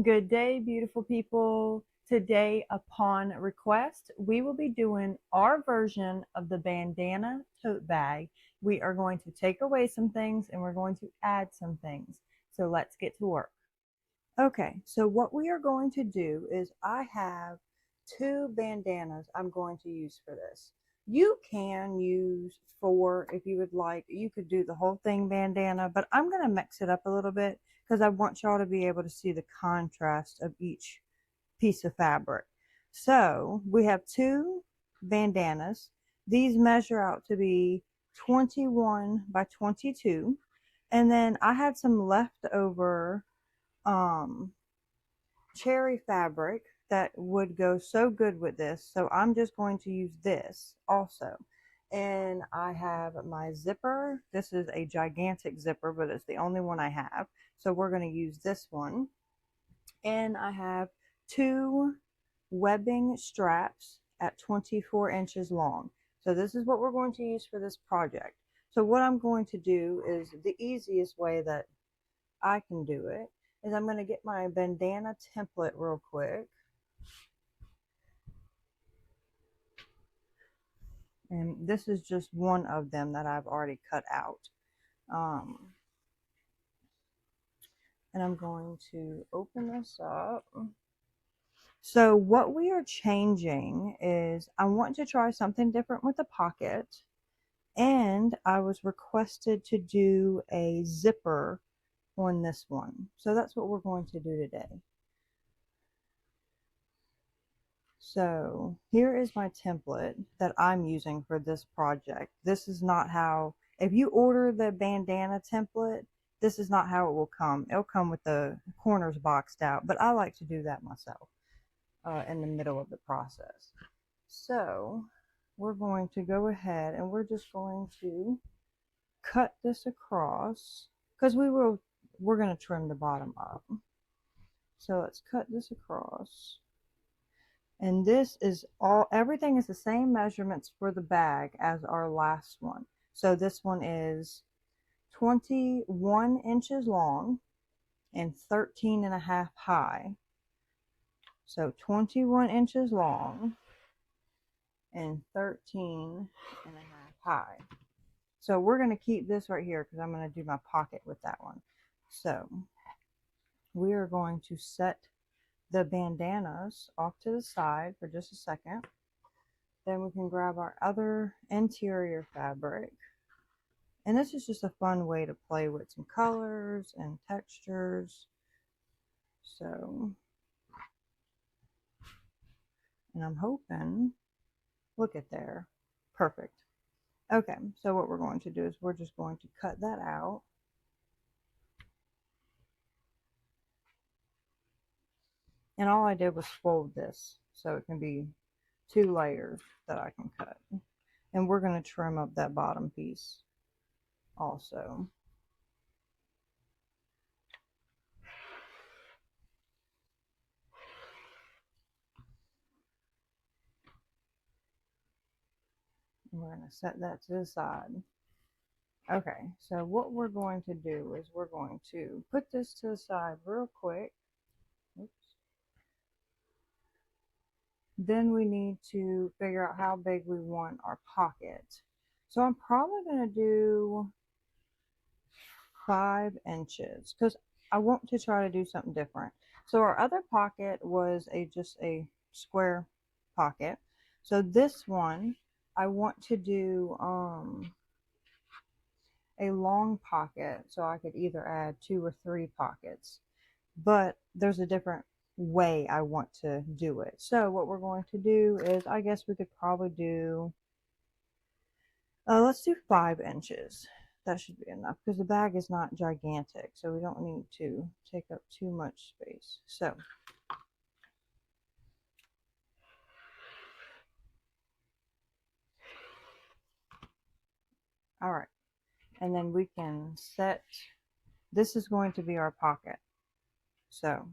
Good day, beautiful people. Today, upon request, we will be doing our version of the bandana tote bag. We are going to take away some things and we're going to add some things. So let's get to work. Okay, so what we are going to do is I have two bandanas I'm going to use for this. You can use four if you would like. You could do the whole thing bandana, but I'm going to mix it up a little bit because I want y'all to be able to see the contrast of each piece of fabric. So we have two bandanas. These measure out to be 21 by 22. And then I had some leftover um, cherry fabric that would go so good with this. So I'm just going to use this also. And I have my zipper. This is a gigantic zipper, but it's the only one I have. So we're going to use this one. And I have two webbing straps at 24 inches long. So this is what we're going to use for this project. So what I'm going to do is the easiest way that I can do it is I'm going to get my bandana template real quick. And this is just one of them that I've already cut out. And I'm going to open this up. So what we are changing is I want to try something different with the pocket. And I was requested to do a zipper on this one. So that's what we're going to do today. So here is my template that I'm using for this project. This is not how, if you order the bandana template, this is not how it will come. It'll come with the corners boxed out, but I like to do that myself in the middle of the process. So we're going to go ahead and we're just going to cut this across because we're going to trim the bottom up. So let's cut this across. And this is everything is the same measurements for the bag as our last one. So this one is 21 inches long and 13 and a half high. So 21 inches long and 13 and a half high. So we're going to keep this right here because I'm going to do my pocket with that one. So we are going to set the bandanas off to the side for just a second. Then we can grab our other interior fabric. And this is just a fun way to play with some colors and textures. So, and I'm hoping, look at there, perfect. Okay, so what we're going to do is we're just going to cut that out. And all I did was fold this so it can be 2 layers that I can cut. And we're going to trim up that bottom piece also. We're going to set that to the side. Okay, so what we're going to do is we're going to put this to the side real quick. Oops. Then we need to figure out how big we want our pocket. So I'm probably going to do 5 inches because I want to try to do something different. So our other pocket was just a square pocket. So this one I want to do a long pocket, so I could either add 2 or 3 pockets, but there's a different way I want to do it. So what we're going to do is I guess we could probably do let's do 5 inches. That should be enough because the bag is not gigantic, so we don't need to take up too much space. So all right, and then we can set, this is going to be our pocket. So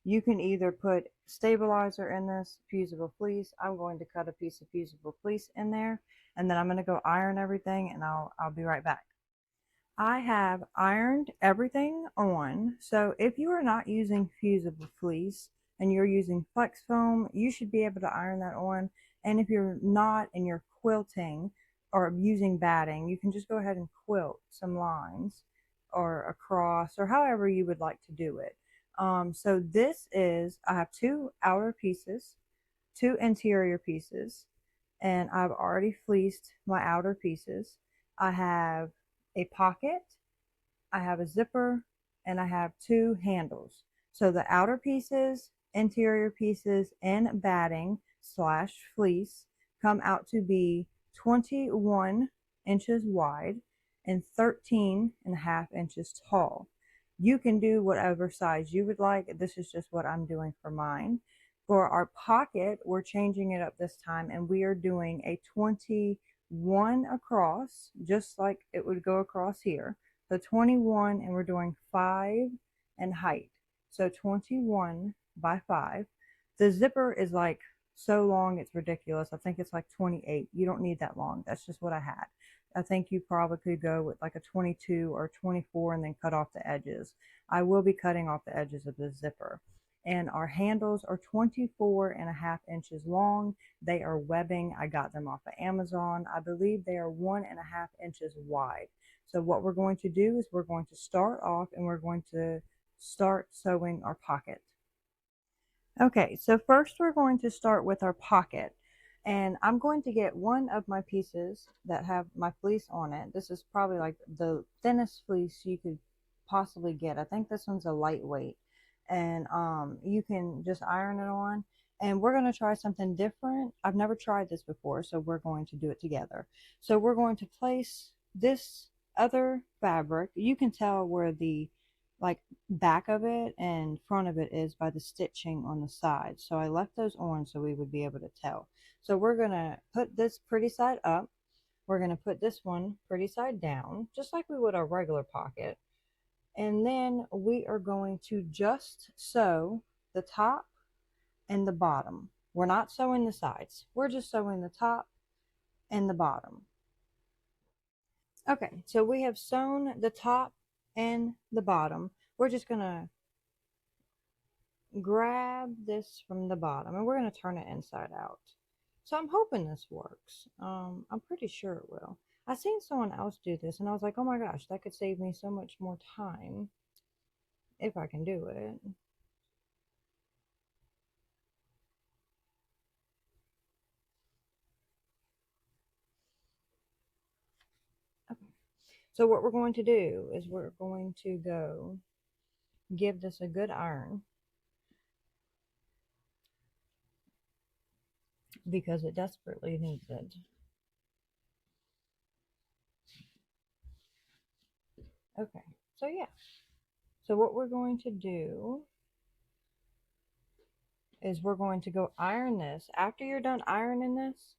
you can either put stabilizer in this, fusible fleece. I'm going to cut a piece of fusible fleece in there, and then I'm going to go iron everything, and I'll be right back. I have ironed everything on. So if you are not using fusible fleece and you're using flex foam, you should be able to iron that on. And if you're not and you're quilting or using batting, you can just go ahead and quilt some lines or across or however you would like to do it. So this is, I have two outer pieces, two interior pieces, and I've already fleeced my outer pieces. I have a pocket, I have a zipper, and I have two handles. So the outer pieces, interior pieces, and batting slash fleece come out to be 21 inches wide and 13 and a half inches tall. You can do whatever size you would like. This is just what I'm doing for mine. For our pocket, we're changing it up this time and we are doing a 21 across, just like it would go across here. So 21, and we're doing 5 in height. So 21 by 5. The zipper is like so long, it's ridiculous. I think it's like 28. You don't need that long. That's just what I had. I think you probably could go with like a 22 or 24 and then cut off the edges. I will be cutting off the edges of the zipper. And our handles are 24 and a half inches long. They are webbing. I got them off of Amazon. I believe they are 1.5 inches wide. So what we're going to do is we're going to start off and we're going to start sewing our pocket. Okay, so first we're going to start with our pocket. And I'm going to get one of my pieces that have my fleece on it. This is probably like the thinnest fleece you could possibly get. I think this one's a lightweight. And you can just iron it on. And we're going to try something different. I've never tried this before, so we're going to do it together. So we're going to place this other fabric. You can tell where the like back of it and front of it is by the stitching on the side. So I left those on so we would be able to tell. So we're going to put this pretty side up. We're going to put this one pretty side down, just like we would our regular pocket. And then we are going to just sew the top and the bottom. We're not sewing the sides. We're just sewing the top and the bottom. Okay, so we have sewn the top and the bottom. We're just going to grab this from the bottom and we're going to turn it inside out. So I'm hoping this works. I'm pretty sure it will. I seen someone else do this and I was like, oh my gosh, that could save me so much more time if I can do it. Okay. So what we're going to do is we're going to go give this a good iron because it desperately needs it. Okay, so yeah. So what we're going to do is we're going to go iron this. After you're done ironing this,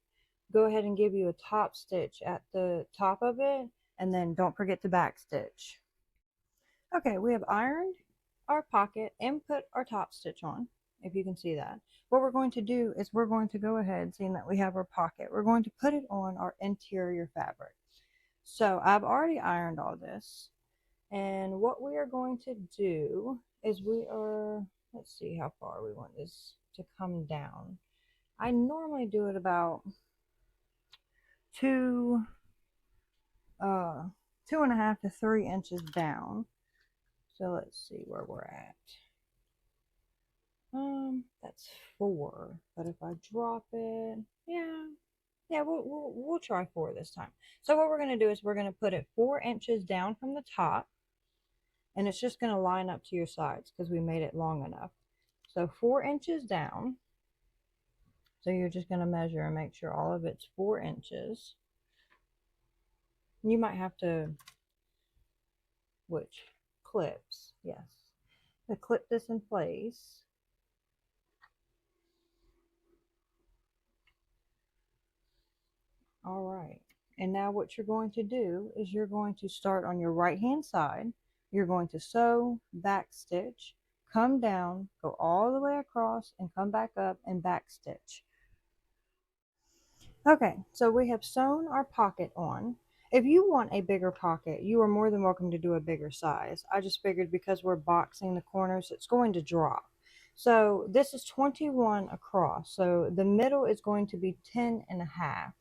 go ahead and give you a top stitch at the top of it, and then don't forget to back stitch. Okay, we have ironed our pocket and put our top stitch on, if you can see that. What we're going to do is we're going to go ahead, seeing that we have our pocket, we're going to put it on our interior fabric. So I've already ironed all this, and what we are going to do is we are, let's see how far we want this to come down. I normally do it about two, 2.5 to 3 inches down. So let's see where we're at. That's 4. But if I drop it, yeah, we'll try 4 this time. So what we're gonna do is we're gonna put it 4 inches down from the top, and it's just gonna line up to your sides because we made it long enough. So 4 inches down. So you're just gonna measure and make sure all of it's 4 inches. You might have to, which clips, yes, to clip this in place. All right. And now what you're going to do is you're going to start on your right hand side. You're going to sew, back stitch, come down, go all the way across and come back up and back stitch. Okay, so we have sewn our pocket on, If you want a bigger pocket, you are more than welcome to do a bigger size. I just figured because we're boxing the corners, it's going to drop. So this is 21 across. So the middle is going to be 10 and a half.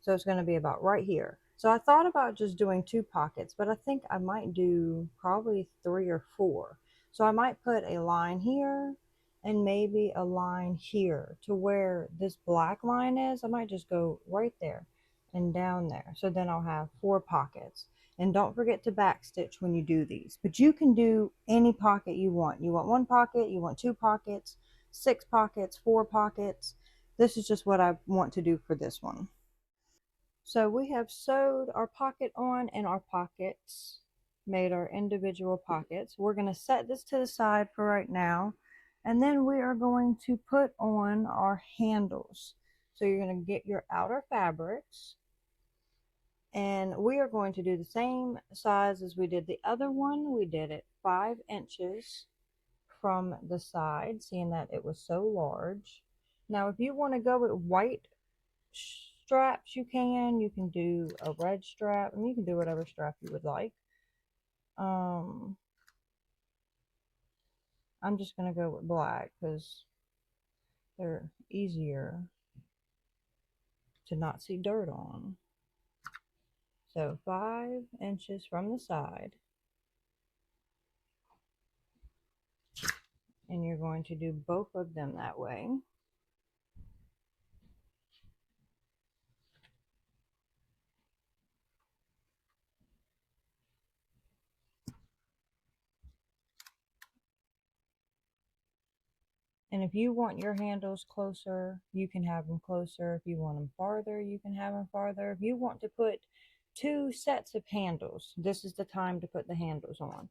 So it's going to be about right here. So I thought about just doing 2 pockets, but I think I might do probably 3 or 4. So I might put a line here and maybe a line here to where this black line is. I might just go right there and down there. So then I'll have 4 pockets. And don't forget to backstitch when you do these. But you can do any pocket you want. You want 1 pocket, you want 2 pockets, 6 pockets, 4 pockets. This is just what I want to do for this one. So we have sewed our pocket on and our pockets, made our individual pockets. We're going to set this to the side for right now. And then we are going to put on our handles. So you're going to get your outer fabrics. And we are going to do the same size as we did the other one. We did it 5 inches from the side, seeing that it was so large. Now, if you want to go with white straps, you can do a red strap, and you can do whatever strap you would like. I'm just going to go with black because they're easier to not see dirt on. So 5 inches from the side, and you're going to do both of them that way. And if you want your handles closer, you can have them closer. If you want them farther, you can have them farther. If you want to put 2 sets of handles, this is the time to put the handles on.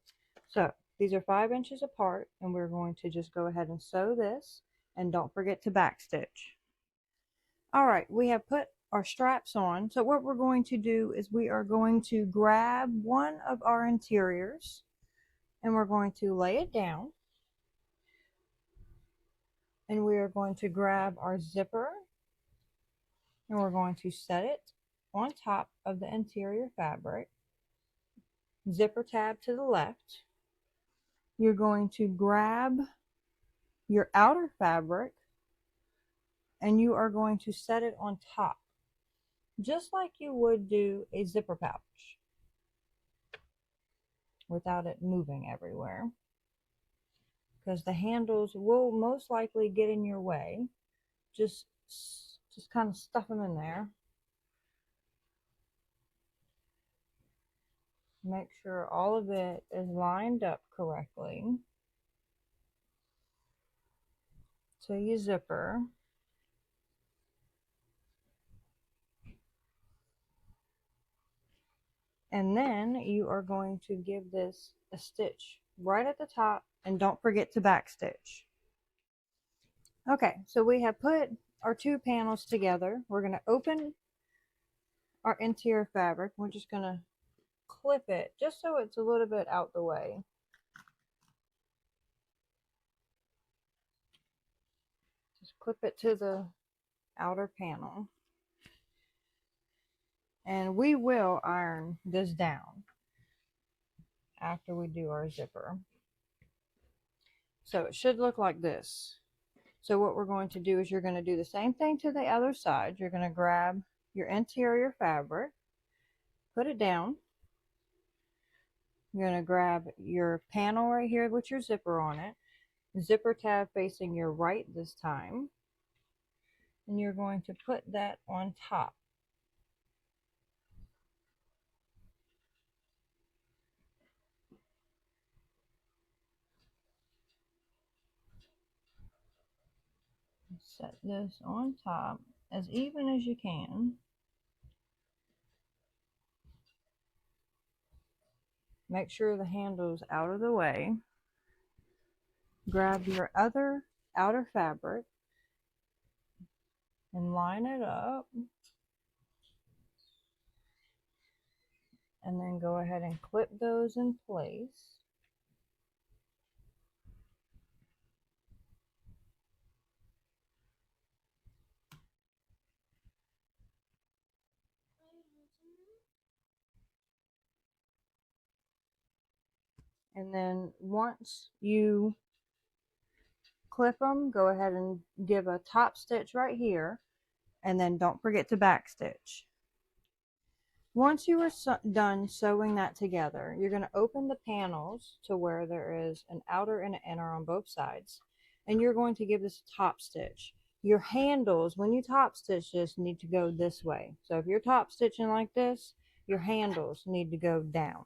So these are 5 inches apart, and we're going to just go ahead and sew this, and don't forget to backstitch. All right, we have put our straps on. So what we're going to do is we are going to grab one of our interiors, and we're going to lay it down. And we are going to grab our zipper, and we're going to set it on top of the interior fabric. Zipper tab to the left. You're going to grab your outer fabric, and you are going to set it on top, just like you would do a zipper pouch, without it moving everywhere, because the handles will most likely get in your way. Just kind of stuff them in there. Make sure all of it is lined up correctly. So you zipper. And then you are going to give this a stitch right at the top, and don't forget to backstitch. Okay, so we have put our 2 panels together. We're going to open our interior fabric. We're just going to clip it just so it's a little bit out the way. Just clip it to the outer panel. And we will iron this down after we do our zipper. So it should look like this. So what we're going to do is you're going to do the same thing to the other side. You're going to grab your interior fabric, put it down. You're going to grab your panel right here with your zipper on it. Zipper tab facing your right this time. And you're going to put that on top. Set this on top as even as you can. Make sure the handle's out of the way. Grab your other outer fabric and line it up. And then go ahead and clip those in place. And then once you clip them, go ahead and give a top stitch right here, and then don't forget to back stitch. Once you are done sewing that together, you're going to open the panels to where there is an outer and an inner on both sides, and you're going to give this a top stitch. Your handles, when you top stitch this, need to go this way. So if you're top stitching like this, your handles need to go down.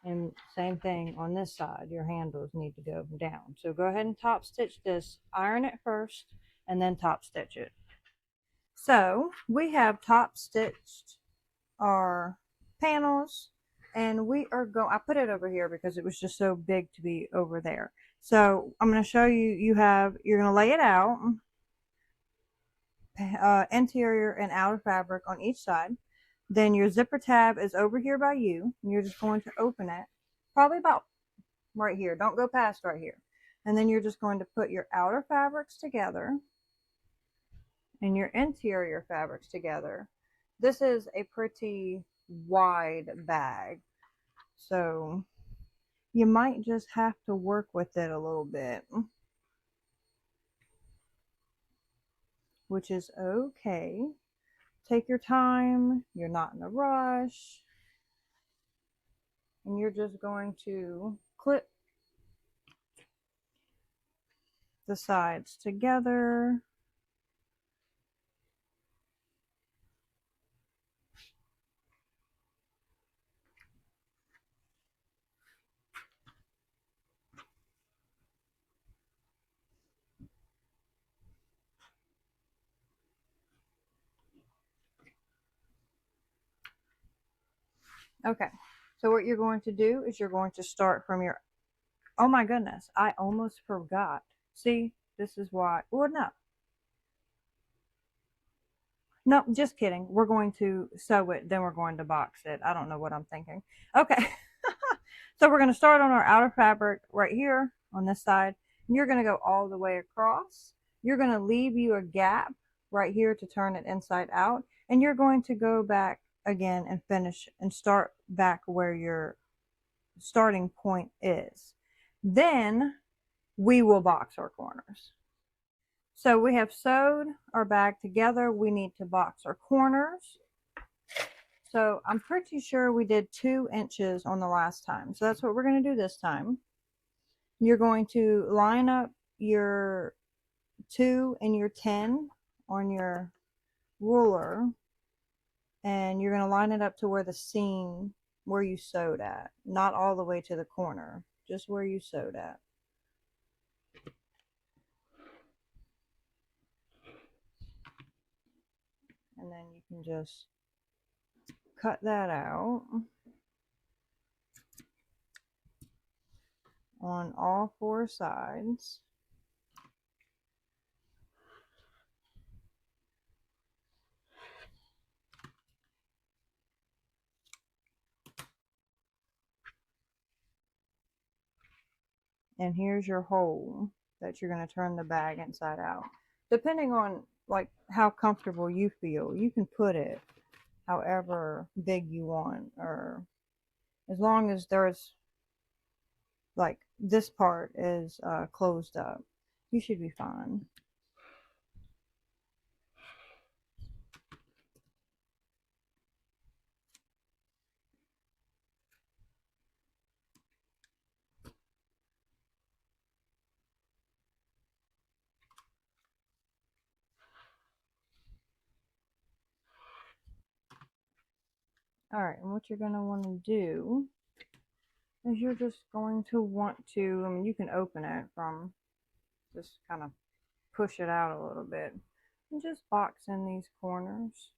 And same thing on this side, your handles need to go down. So go ahead and top stitch this, iron it first, and then top stitch it. So we have top stitched our panels, and we are going, I put it over here because it was just so big to be over there. So I'm going to show you, you're going to lay it out, interior and outer fabric on each side. Then your zipper tab is over here by you, and you're just going to open it probably about right here. Don't go past right here. And then you're just going to put your outer fabrics together and your interior fabrics together. This is a pretty wide bag, so you might just have to work with it a little bit, which is okay. Take your time, you're not in a rush, and you're just going to clip the sides together. Okay, so what you're going to do is you're going to start from your, oh my goodness, I almost forgot. See, this is why, well, no, just kidding. We're going to sew it, then we're going to box it. I don't know what I'm thinking. Okay, so we're going to start on our outer fabric right here on this side, and you're going to go all the way across. You're going to leave you a gap right here to turn it inside out, and you're going to go back again and finish and start back where your starting point is. Then we will box our corners. So we have sewed our bag together. We need to box our corners. So I'm pretty sure we did 2 inches on the last time. So that's what we're going to do this time. You're going to line up your 2 and your 10 on your ruler, and you're going to line it up to where the seam, where you sewed at, not all the way to the corner, just where you sewed at. And then you can just cut that out on all 4 sides. And here's your hole that you're going to turn the bag inside out. Depending on like how comfortable you feel, you can put it however big you want, or as long as there's like this part is closed up, you should be fine. All right, and what you're going to want to do is you're just going to want to, I mean, you can open it from, just kind of push it out a little bit and just box in these corners.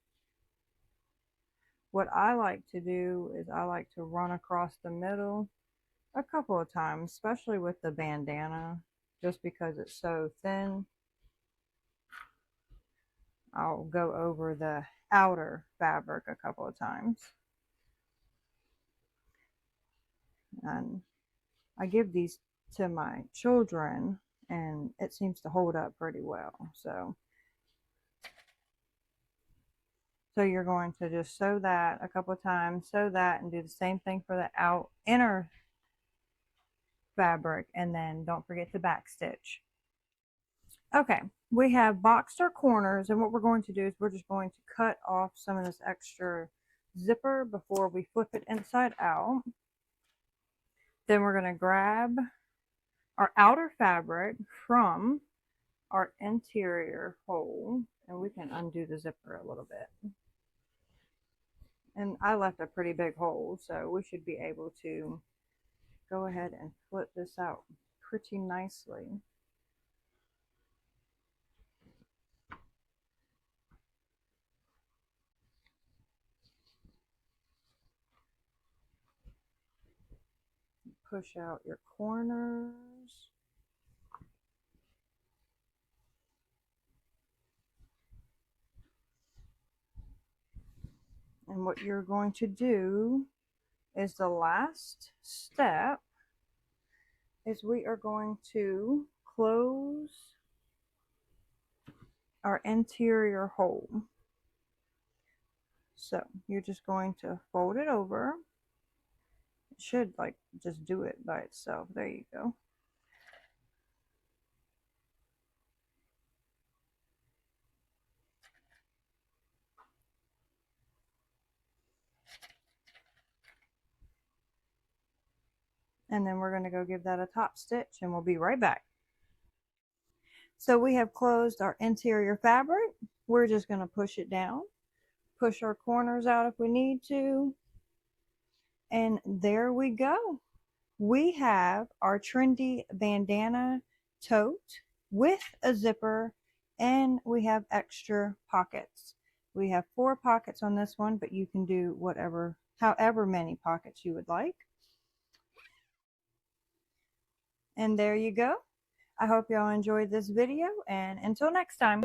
What I like to do is I like to run across the middle a couple of times, especially with the bandana, just because it's so thin. I'll go over the outer fabric a couple of times. And I give these to my children, and it seems to hold up pretty well. So you're going to just sew that a couple of times, sew that, and do the same thing for the inner fabric, and then don't forget to back stitch. Okay, we have boxed our corners, and what we're going to do is we're just going to cut off some of this extra zipper before we flip it inside out. Then we're going to grab our outer fabric from our interior hole, and we can undo the zipper a little bit. And I left a pretty big hole, so we should be able to go ahead and flip this out pretty nicely. Push out your corners. And what you're going to do is the last step is we are going to close our interior hole. So you're just going to fold it over. It should like just do it by itself. There you go. And then we're going to go give that a top stitch, and we'll be right back. So we have closed our interior fabric. We're just going to push it down, push our corners out if we need to, and there we go. We have our trendy bandana tote with a zipper, and we have extra pockets. We have 4 pockets on this one, but you can do however many pockets you would like. And there you go. I hope y'all enjoyed this video, and until next time.